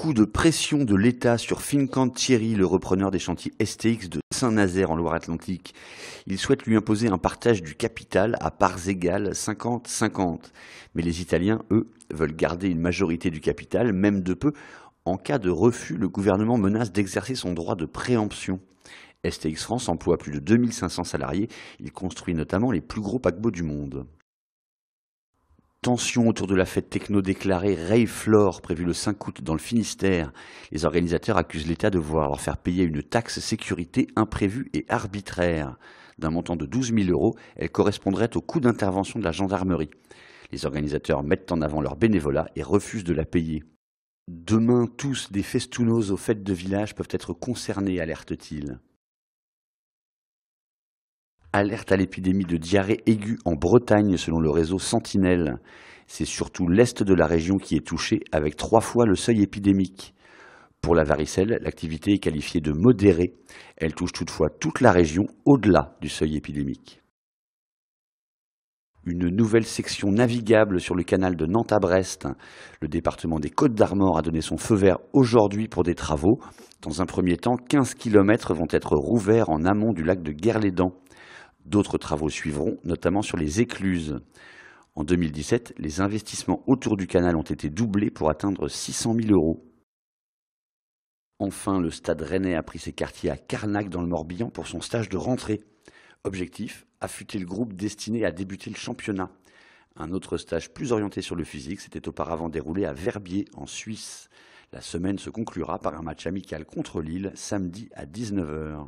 coup de pression de l'État sur Fincantieri, le repreneur des chantiers STX de Saint-Nazaire en Loire-Atlantique. Il souhaite lui imposer un partage du capital à parts égales 50-50. Mais les Italiens, eux, veulent garder une majorité du capital, même de peu. En cas de refus, le gouvernement menace d'exercer son droit de préemption. STX France emploie plus de 2500 salariés. Il construit notamment les plus gros paquebots du monde. Tension autour de la fête techno déclarée Rave Floor prévue le 5 août dans le Finistère. Les organisateurs accusent l'État de vouloir leur faire payer une taxe sécurité imprévue et arbitraire. D'un montant de 12 000 €, elle correspondrait au coût d'intervention de la gendarmerie. Les organisateurs mettent en avant leur bénévolat et refusent de la payer. Demain, tous des festounos aux fêtes de village peuvent être concernés, alerte-t-il. Alerte à l'épidémie de diarrhée aiguë en Bretagne selon le réseau Sentinelle. C'est surtout l'est de la région qui est touché avec 3 fois le seuil épidémique. Pour la varicelle, l'activité est qualifiée de modérée. Elle touche toutefois toute la région au-delà du seuil épidémique. Une nouvelle section navigable sur le canal de Nantes à Brest. Le département des Côtes-d'Armor a donné son feu vert aujourd'hui pour des travaux. Dans un premier temps, 15 km vont être rouverts en amont du lac de Guerlédan. D'autres travaux suivront, notamment sur les écluses. En 2017, les investissements autour du canal ont été doublés pour atteindre 600 000 €. Enfin, le Stade Rennais a pris ses quartiers à Carnac dans le Morbihan pour son stage de rentrée. Objectif, affûter le groupe destiné à débuter le championnat. Un autre stage plus orienté sur le physique s'était auparavant déroulé à Verbier, en Suisse. La semaine se conclura par un match amical contre Lille, samedi à 19 h.